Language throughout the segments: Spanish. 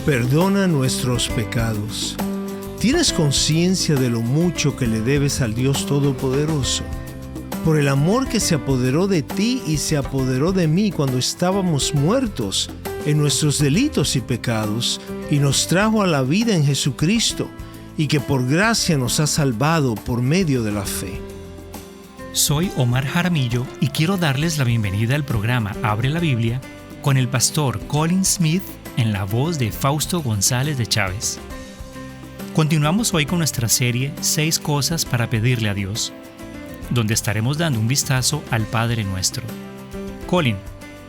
Perdona nuestros pecados. ¿Tienes conciencia de lo mucho que le debes al Dios Todopoderoso? Por el amor que se apoderó de ti y se apoderó de mí cuando estábamos muertos en nuestros delitos y pecados, y nos trajo a la vida en Jesucristo, y que por gracia nos ha salvado por medio de la fe. Soy Omar Jaramillo y quiero darles la bienvenida al programa Abre la Biblia con el pastor Colin Smith en la voz de Fausto González de Chávez. Continuamos hoy con nuestra serie 6 cosas para pedirle a Dios, donde estaremos dando un vistazo al Padre Nuestro. Colin,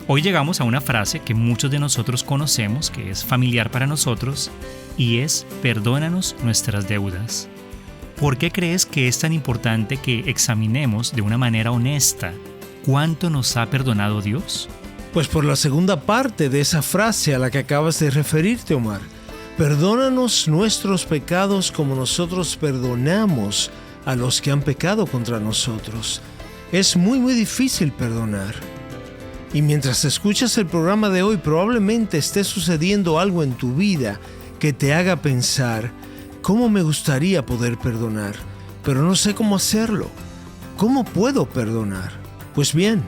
hoy llegamos a una frase que muchos de nosotros conocemos, que es familiar para nosotros, y es perdónanos nuestras deudas. ¿Por qué crees que es tan importante que examinemos de una manera honesta cuánto nos ha perdonado Dios? Pues por la segunda parte de esa frase a la que acabas de referirte, Omar. Perdónanos nuestros pecados como nosotros perdonamos a los que han pecado contra nosotros. Es muy difícil perdonar. Y mientras escuchas el programa de hoy, probablemente esté sucediendo algo en tu vida que te haga pensar: ¿cómo me gustaría poder perdonar? Pero no sé cómo hacerlo. ¿Cómo puedo perdonar? Pues bien,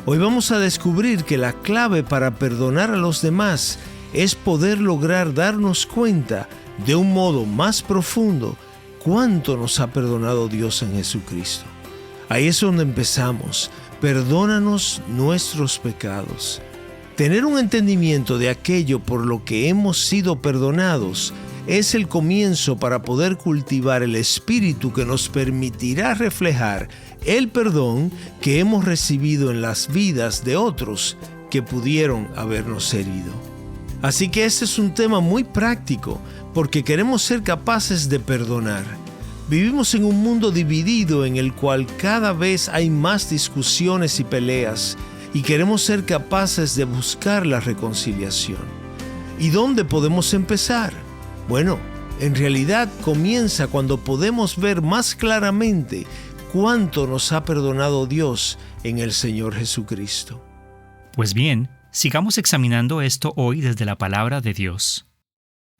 hoy vamos a descubrir que la clave para perdonar a los demás es poder lograr darnos cuenta de un modo más profundo cuánto nos ha perdonado Dios en Jesucristo. Ahí es donde empezamos. Perdónanos nuestros pecados. Tener un entendimiento de aquello por lo que hemos sido perdonados es el comienzo para poder cultivar el espíritu que nos permitirá reflejar el perdón que hemos recibido en las vidas de otros que pudieron habernos herido. Así que este es un tema muy práctico porque queremos ser capaces de perdonar. Vivimos en un mundo dividido en el cual cada vez hay más discusiones y peleas y queremos ser capaces de buscar la reconciliación. ¿Y dónde podemos empezar? Bueno, en realidad comienza cuando podemos ver más claramente cuánto nos ha perdonado Dios en el Señor Jesucristo. Pues bien, sigamos examinando esto hoy desde la palabra de Dios.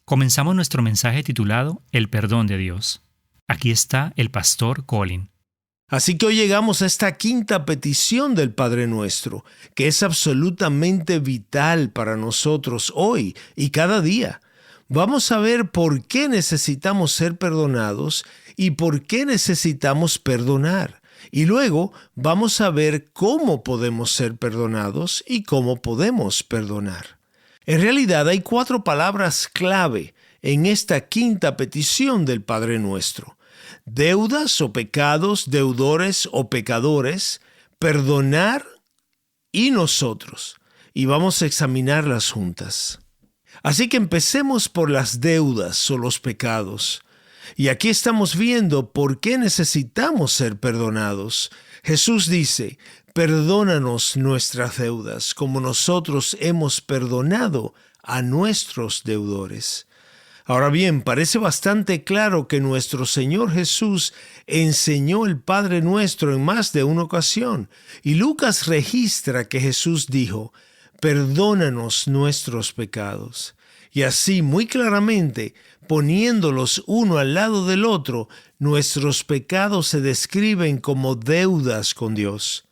Comenzamos nuestro mensaje titulado El perdón de Dios. Aquí está el pastor Colin. Así que hoy llegamos a esta quinta petición del Padre Nuestro, que es absolutamente vital para nosotros hoy y cada día. Vamos a ver por qué necesitamos ser perdonados y por qué necesitamos perdonar. Y luego vamos a ver cómo podemos ser perdonados y cómo podemos perdonar. En realidad hay 4 palabras clave en esta quinta petición del Padre Nuestro: deudas o pecados, deudores o pecadores, perdonar y nosotros. Y vamos a examinarlas juntas. Así que empecemos por las deudas o los pecados. Y aquí estamos viendo por qué necesitamos ser perdonados. Jesús dice: perdónanos nuestras deudas como nosotros hemos perdonado a nuestros deudores. Ahora bien, parece bastante claro que nuestro Señor Jesús enseñó el Padre Nuestro en más de una ocasión. Y Lucas registra que Jesús dijo: perdónanos nuestros pecados. Y así, muy claramente, poniéndolos uno al lado del otro, nuestros pecados se describen como deudas con Dios.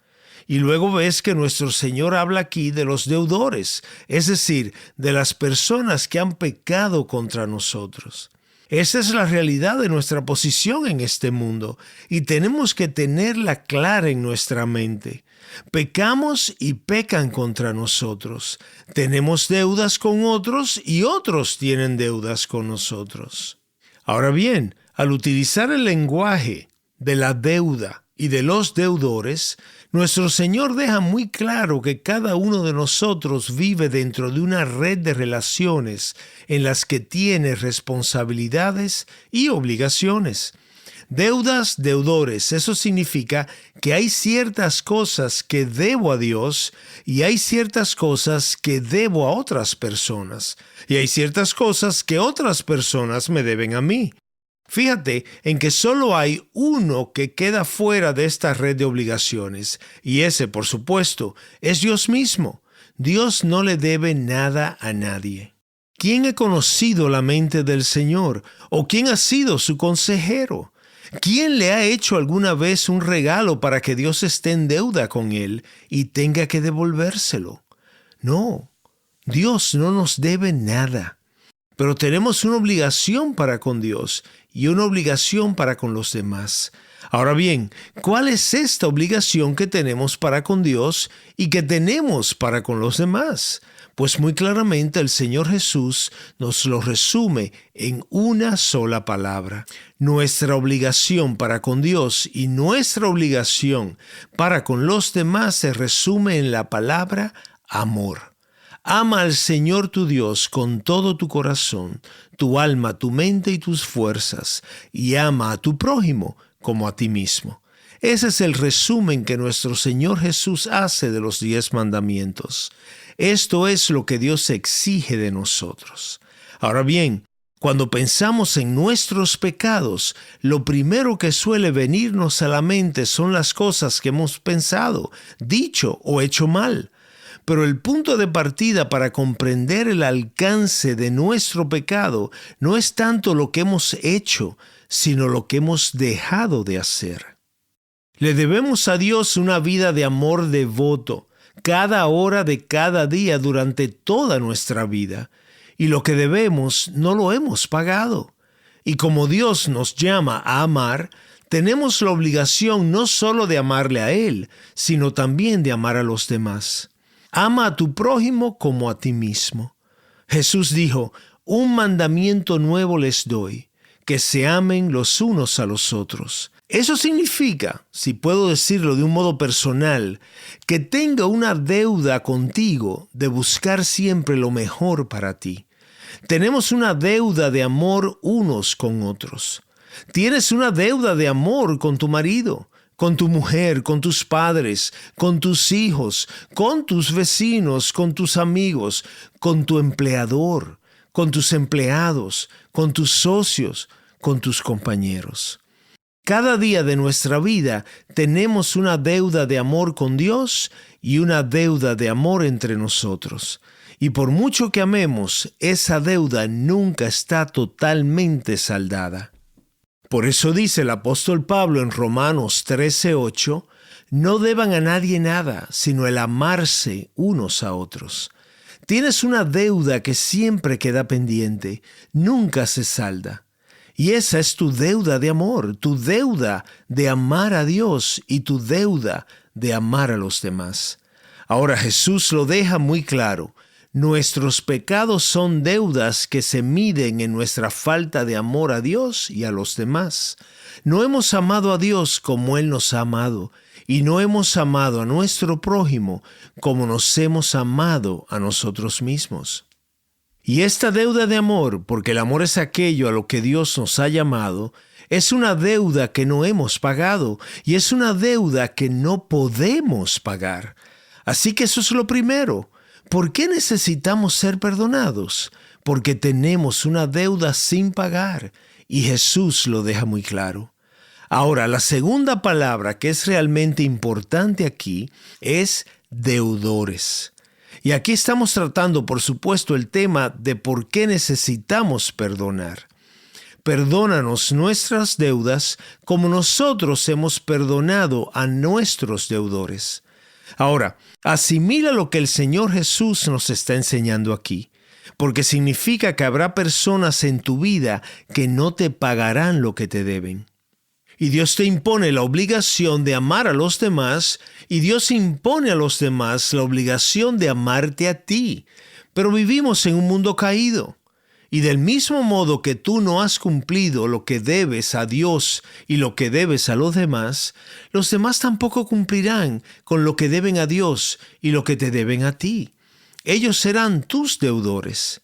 Y luego ves que nuestro Señor habla aquí de los deudores, es decir, de las personas que han pecado contra nosotros. Esa es la realidad de nuestra posición en este mundo y tenemos que tenerla clara en nuestra mente. Pecamos y pecan contra nosotros. Tenemos deudas con otros y otros tienen deudas con nosotros. Ahora bien, al utilizar el lenguaje de la deuda y de los deudores, nuestro Señor deja muy claro que cada uno de nosotros vive dentro de una red de relaciones en las que tiene responsabilidades y obligaciones. Deudas, deudores, eso significa que hay ciertas cosas que debo a Dios y hay ciertas cosas que debo a otras personas y hay ciertas cosas que otras personas me deben a mí. Fíjate en que solo hay uno que queda fuera de esta red de obligaciones y ese, por supuesto, es Dios mismo. Dios no le debe nada a nadie. ¿Quién ha conocido la mente del Señor? ¿O quién ha sido su consejero? ¿Quién le ha hecho alguna vez un regalo para que Dios esté en deuda con él y tenga que devolvérselo? No, Dios no nos debe nada. Pero tenemos una obligación para con Dios y una obligación para con los demás. Ahora bien, ¿cuál es esta obligación que tenemos para con Dios y que tenemos para con los demás? Pues muy claramente el Señor Jesús nos lo resume en una sola palabra. Nuestra obligación para con Dios y nuestra obligación para con los demás se resume en la palabra amor. Ama al Señor tu Dios con todo tu corazón, tu alma, tu mente y tus fuerzas, y ama a tu prójimo como a ti mismo. Ese es el resumen que nuestro Señor Jesús hace de los 10 mandamientos. Esto es lo que Dios exige de nosotros. Ahora bien, cuando pensamos en nuestros pecados, lo primero que suele venirnos a la mente son las cosas que hemos pensado, dicho o hecho mal. Pero el punto de partida para comprender el alcance de nuestro pecado no es tanto lo que hemos hecho, sino lo que hemos dejado de hacer. Le debemos a Dios una vida de amor devoto, cada hora de cada día durante toda nuestra vida. Y lo que debemos no lo hemos pagado. Y como Dios nos llama a amar, tenemos la obligación no solo de amarle a Él, sino también de amar a los demás. Ama a tu prójimo como a ti mismo. Jesús dijo, un mandamiento nuevo les doy, que se amen los unos a los otros. Eso significa, si puedo decirlo de un modo personal, que tenga una deuda contigo de buscar siempre lo mejor para ti. Tenemos una deuda de amor unos con otros. Tienes una deuda de amor con tu marido, con tu mujer, con tus padres, con tus hijos, con tus vecinos, con tus amigos, con tu empleador, con tus empleados, con tus socios, con tus compañeros. Cada día de nuestra vida tenemos una deuda de amor con Dios y una deuda de amor entre nosotros. Y por mucho que amemos, esa deuda nunca está totalmente saldada. Por eso dice el apóstol Pablo en Romanos 13:8, no deban a nadie nada, sino el amarse unos a otros. Tienes una deuda que siempre queda pendiente, nunca se salda. Y esa es tu deuda de amor, tu deuda de amar a Dios y tu deuda de amar a los demás. Ahora Jesús lo deja muy claro. Nuestros pecados son deudas que se miden en nuestra falta de amor a Dios y a los demás. No hemos amado a Dios como Él nos ha amado, y no hemos amado a nuestro prójimo como nos hemos amado a nosotros mismos. Y esta deuda de amor, porque el amor es aquello a lo que Dios nos ha llamado, es una deuda que no hemos pagado y es una deuda que no podemos pagar. Así que eso es lo primero. ¿Por qué necesitamos ser perdonados? Porque tenemos una deuda sin pagar y Jesús lo deja muy claro. Ahora, la segunda palabra que es realmente importante aquí es deudores. Y aquí estamos tratando, por supuesto, el tema de por qué necesitamos perdonar. Perdónanos nuestras deudas como nosotros hemos perdonado a nuestros deudores. Ahora, asimila lo que el Señor Jesús nos está enseñando aquí, porque significa que habrá personas en tu vida que no te pagarán lo que te deben. Y Dios te impone la obligación de amar a los demás, y Dios impone a los demás la obligación de amarte a ti. Pero vivimos en un mundo caído. Y del mismo modo que tú no has cumplido lo que debes a Dios y lo que debes a los demás tampoco cumplirán con lo que deben a Dios y lo que te deben a ti. Ellos serán tus deudores.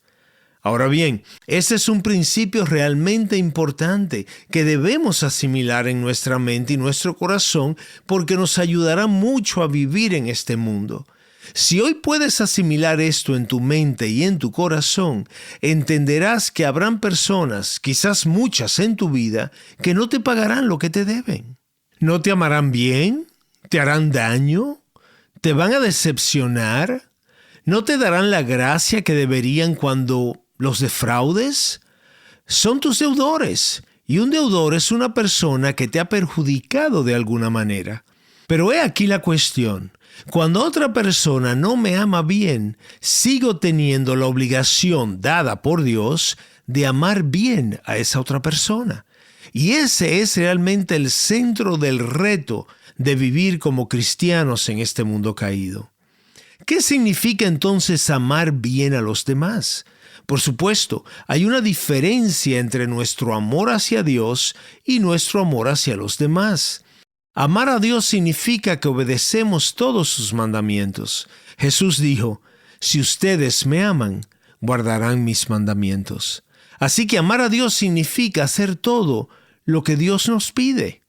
Ahora bien, ese es un principio realmente importante que debemos asimilar en nuestra mente y nuestro corazón porque nos ayudará mucho a vivir en este mundo. Si hoy puedes asimilar esto en tu mente y en tu corazón, entenderás que habrán personas, quizás muchas en tu vida, que no te pagarán lo que te deben. ¿No te amarán bien? ¿Te harán daño? ¿Te van a decepcionar? ¿No te darán la gracia que deberían cuando ¿Los defraudes? Son tus deudores, y un deudor es una persona que te ha perjudicado de alguna manera. Pero he aquí la cuestión. Cuando otra persona no me ama bien, sigo teniendo la obligación dada por Dios de amar bien a esa otra persona. Y ese es realmente el centro del reto de vivir como cristianos en este mundo caído. ¿Qué significa entonces amar bien a los demás? Por supuesto, hay una diferencia entre nuestro amor hacia Dios y nuestro amor hacia los demás. Amar a Dios significa que obedecemos todos sus mandamientos. Jesús dijo, si ustedes me aman, guardarán mis mandamientos. Así que amar a Dios significa hacer todo lo que Dios nos pide.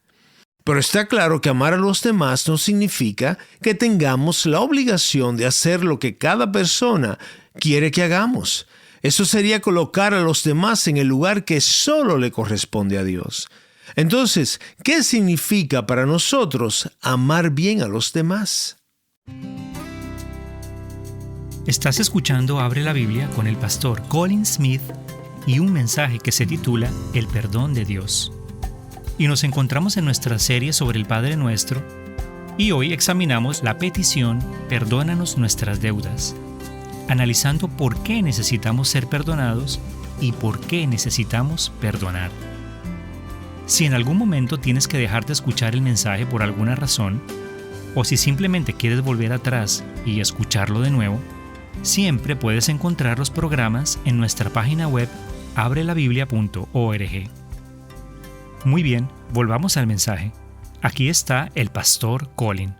Pero está claro que amar a los demás no significa que tengamos la obligación de hacer lo que cada persona quiere que hagamos. Eso sería colocar a los demás en el lugar que solo le corresponde a Dios. Entonces, ¿qué significa para nosotros amar bien a los demás? Estás escuchando Abre la Biblia con el pastor Colin Smith y un mensaje que se titula El perdón de Dios. Y nos encontramos en nuestra serie sobre el Padre Nuestro y hoy examinamos la petición Perdónanos nuestras deudas, analizando por qué necesitamos ser perdonados y por qué necesitamos perdonar. Si en algún momento tienes que dejar de escuchar el mensaje por alguna razón, o si simplemente quieres volver atrás y escucharlo de nuevo, siempre puedes encontrar los programas en nuestra página web abrelabiblia.org. Muy bien, volvamos al mensaje. Aquí está el pastor Colin.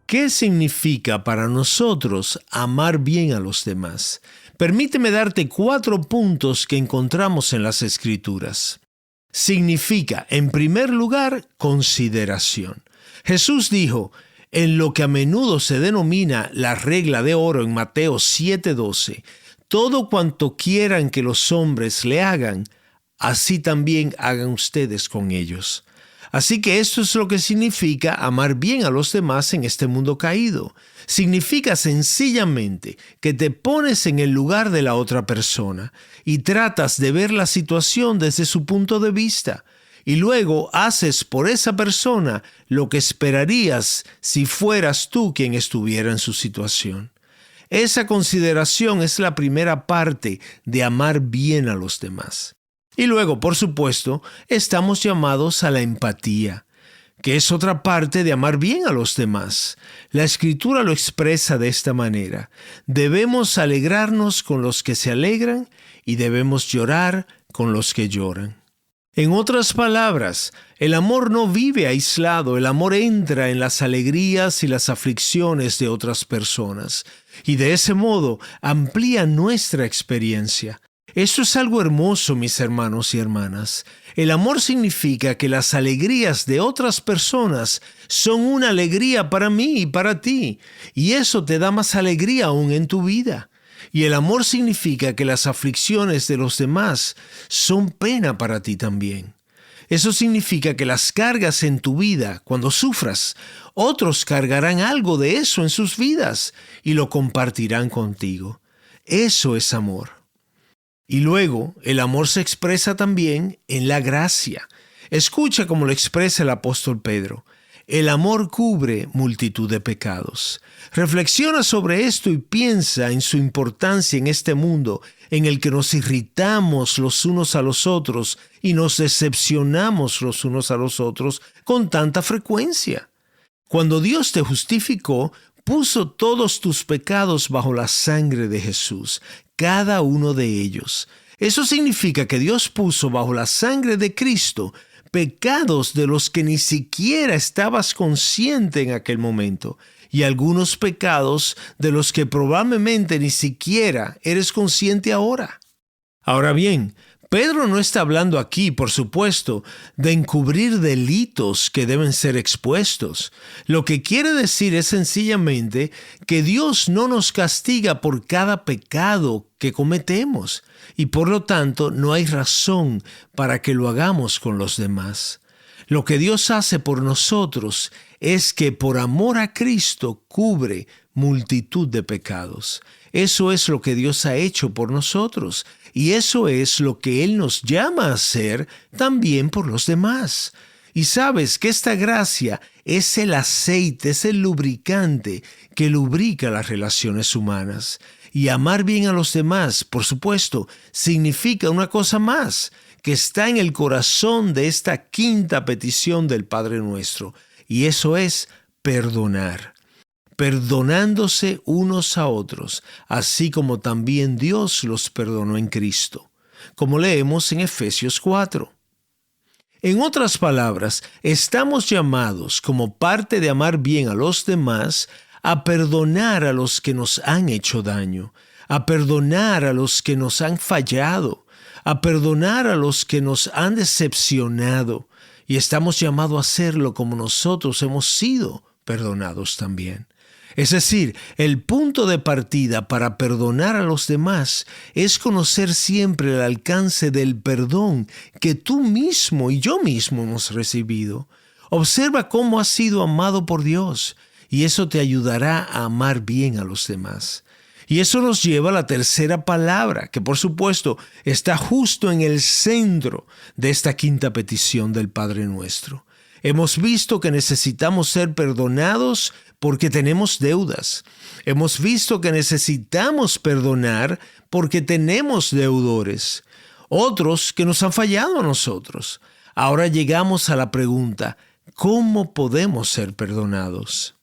¿Qué significa para nosotros amar bien a los demás? Permíteme darte 4 puntos que encontramos en las Escrituras. Significa, en primer lugar, consideración. Jesús dijo, en lo que a menudo se denomina la regla de oro en Mateo 7:12, todo cuanto quieran que los hombres le hagan, así también hagan ustedes con ellos. Así que esto es lo que significa amar bien a los demás en este mundo caído. Significa sencillamente que te pones en el lugar de la otra persona y tratas de ver la situación desde su punto de vista. Y luego haces por esa persona lo que esperarías si fueras tú quien estuviera en su situación. Esa consideración es la primera parte de amar bien a los demás. Y luego, por supuesto, estamos llamados a la empatía, que es otra parte de amar bien a los demás. La Escritura lo expresa de esta manera. Debemos alegrarnos con los que se alegran y debemos llorar con los que lloran. En otras palabras, el amor no vive aislado, el amor entra en las alegrías y las aflicciones de otras personas, y de ese modo amplía nuestra experiencia. Esto es algo hermoso, mis hermanos y hermanas. El amor significa que las alegrías de otras personas son una alegría para mí y para ti, y eso te da más alegría aún en tu vida. Y el amor significa que las aflicciones de los demás son pena para ti también. Eso significa que las cargas en tu vida, cuando sufras, otros cargarán algo de eso en sus vidas y lo compartirán contigo. Eso es amor. Y luego, el amor se expresa también en la gracia. Escucha cómo lo expresa el apóstol Pedro. El amor cubre multitud de pecados. Reflexiona sobre esto y piensa en su importancia en este mundo en el que nos irritamos los unos a los otros y nos decepcionamos los unos a los otros con tanta frecuencia. Cuando Dios te justificó, puso todos tus pecados bajo la sangre de Jesús, cada uno de ellos. Eso significa que Dios puso bajo la sangre de Cristo pecados de los que ni siquiera estabas consciente en aquel momento, y algunos pecados de los que probablemente ni siquiera eres consciente ahora. Ahora bien, Pedro no está hablando aquí, por supuesto, de encubrir delitos que deben ser expuestos. Lo que quiere decir es sencillamente que Dios no nos castiga por cada pecado que cometemos y por lo tanto no hay razón para que lo hagamos con los demás. Lo que Dios hace por nosotros es que por amor a Cristo cubre multitud de pecados. Eso es lo que Dios ha hecho por nosotros y eso es lo que Él nos llama a hacer también por los demás. Y sabes que esta gracia es el aceite, es el lubricante que lubrica las relaciones humanas. Y amar bien a los demás, por supuesto, significa una cosa más, que está en el corazón de esta quinta petición del Padre Nuestro, y eso es perdonar. Perdonándose unos a otros, así como también Dios los perdonó en Cristo, como leemos en Efesios 4. En otras palabras, estamos llamados, como parte de amar bien a los demás, a perdonar a los que nos han hecho daño, a perdonar a los que nos han fallado, a perdonar a los que nos han decepcionado, y estamos llamados a hacerlo como nosotros hemos sido perdonados también. Es decir, el punto de partida para perdonar a los demás es conocer siempre el alcance del perdón que tú mismo y yo mismo hemos recibido. Observa cómo has sido amado por Dios y eso te ayudará a amar bien a los demás. Y eso nos lleva a la tercera palabra, que por supuesto está justo en el centro de esta quinta petición del Padre Nuestro. Hemos visto que necesitamos ser perdonados porque tenemos deudas. Hemos visto que necesitamos perdonar porque tenemos deudores. Otros que nos han fallado a nosotros. Ahora llegamos a la pregunta, ¿cómo podemos ser perdonados?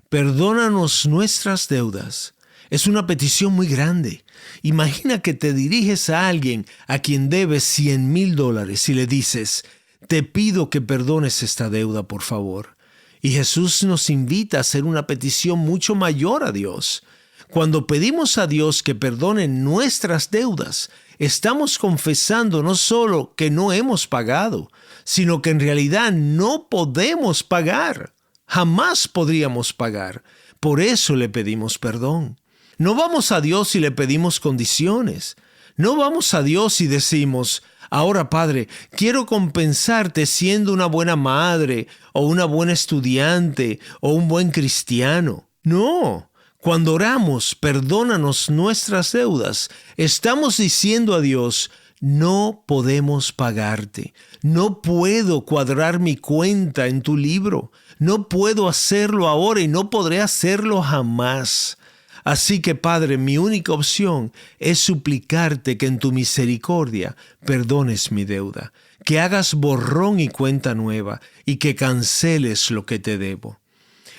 Perdónanos nuestras deudas. Es una petición muy grande. Imagina que te diriges a alguien a quien debes $100,000 y le dices, te pido que perdones esta deuda, por favor. Y Jesús nos invita a hacer una petición mucho mayor a Dios. Cuando pedimos a Dios que perdone nuestras deudas, estamos confesando no solo que no hemos pagado, sino que en realidad no podemos pagar. Jamás podríamos pagar. Por eso le pedimos perdón. No vamos a Dios y le pedimos condiciones. No vamos a Dios y decimos, ahora Padre, quiero compensarte siendo una buena madre o una buena estudiante o un buen cristiano. No, cuando oramos, perdónanos nuestras deudas, estamos diciendo a Dios, no podemos pagarte. No puedo cuadrar mi cuenta en tu libro. No puedo hacerlo ahora y no podré hacerlo jamás. Así que, Padre, mi única opción es suplicarte que en tu misericordia perdones mi deuda, que hagas borrón y cuenta nueva y que canceles lo que te debo.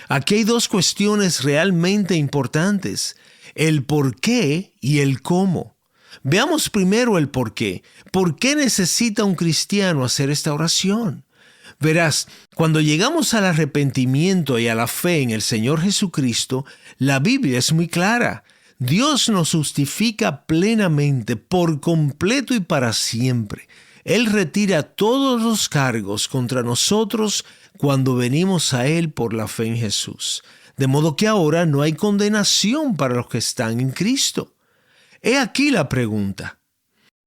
Aquí hay dos cuestiones realmente importantes, el por qué y el cómo. Veamos primero el por qué. ¿Por qué necesita un cristiano hacer esta oración? Verás, cuando llegamos al arrepentimiento y a la fe en el Señor Jesucristo, la Biblia es muy clara. Dios nos justifica plenamente, por completo y para siempre. Él retira todos los cargos contra nosotros cuando venimos a Él por la fe en Jesús. De modo que ahora no hay condenación para los que están en Cristo. He aquí la pregunta.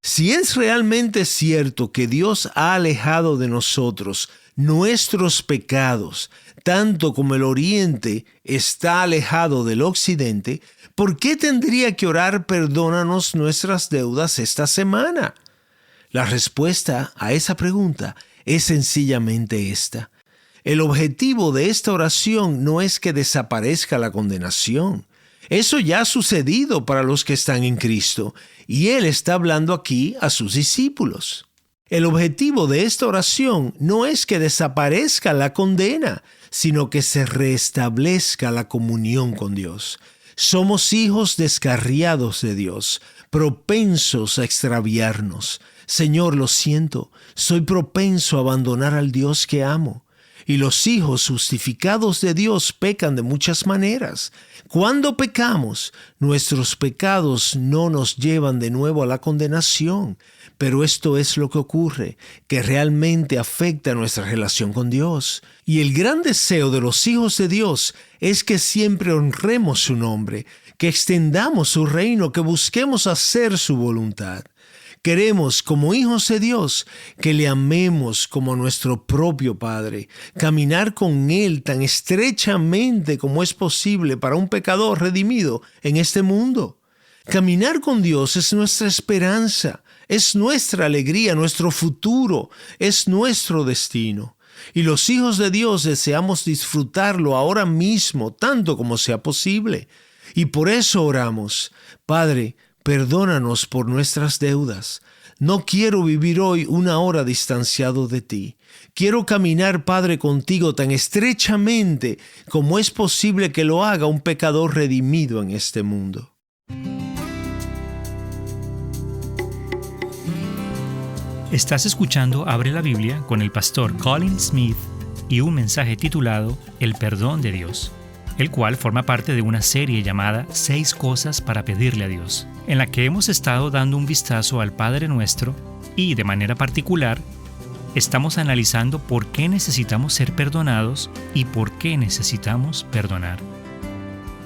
Si es realmente cierto que Dios ha alejado de nosotros nuestros pecados, tanto como el oriente está alejado del occidente, ¿por qué tendría que orar perdónanos nuestras deudas esta semana? La respuesta a esa pregunta es sencillamente esta. El objetivo de esta oración no es que desaparezca la condenación. Eso ya ha sucedido para los que están en Cristo, y Él está hablando aquí a sus discípulos. El objetivo de esta oración no es que desaparezca la condena, sino que se restablezca la comunión con Dios. Somos hijos descarriados de Dios, propensos a extraviarnos. Señor, lo siento, soy propenso a abandonar al Dios que amo. Y los hijos justificados de Dios pecan de muchas maneras. Cuando pecamos, nuestros pecados no nos llevan de nuevo a la condenación. Pero esto es lo que ocurre, que realmente afecta nuestra relación con Dios. Y el gran deseo de los hijos de Dios es que siempre honremos su nombre, que extendamos su reino, que busquemos hacer su voluntad. Queremos, como hijos de Dios, que le amemos como nuestro propio Padre, caminar con Él tan estrechamente como es posible para un pecador redimido en este mundo. Caminar con Dios es nuestra esperanza, es nuestra alegría, nuestro futuro, es nuestro destino. Y los hijos de Dios deseamos disfrutarlo ahora mismo, tanto como sea posible. Y por eso oramos: Padre, perdónanos por nuestras deudas. No quiero vivir hoy una hora distanciado de ti. Quiero caminar, Padre, contigo tan estrechamente como es posible que lo haga un pecador redimido en este mundo. Estás escuchando Abre la Biblia con el pastor Colin Smith y un mensaje titulado El perdón de Dios, el cual forma parte de una serie llamada 6 cosas para pedirle a Dios, en la que hemos estado dando un vistazo al Padre Nuestro y, de manera particular, estamos analizando por qué necesitamos ser perdonados y por qué necesitamos perdonar.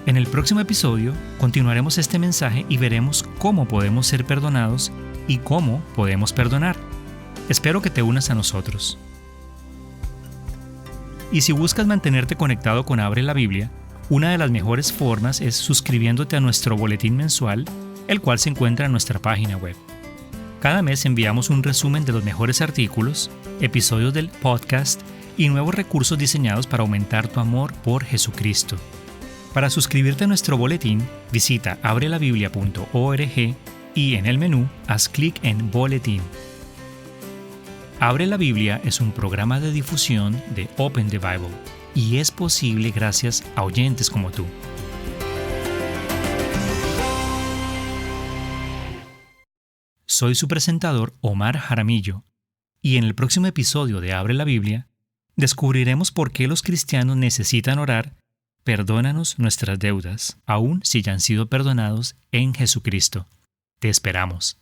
En el próximo episodio continuaremos este mensaje y veremos cómo podemos ser perdonados y cómo podemos perdonar. Espero que te unas a nosotros. Y si buscas mantenerte conectado con Abre la Biblia, una de las mejores formas es suscribiéndote a nuestro boletín mensual, el cual se encuentra en nuestra página web. Cada mes enviamos un resumen de los mejores artículos, episodios del podcast y nuevos recursos diseñados para aumentar tu amor por Jesucristo. Para suscribirte a nuestro boletín, visita abrelabiblia.org y en el menú haz clic en Boletín. Abre la Biblia es un programa de difusión de Open the Bible y es posible gracias a oyentes como tú. Soy su presentador Omar Jaramillo y en el próximo episodio de Abre la Biblia descubriremos por qué los cristianos necesitan orar: perdónanos nuestras deudas, aun si ya han sido perdonados en Jesucristo. Te esperamos.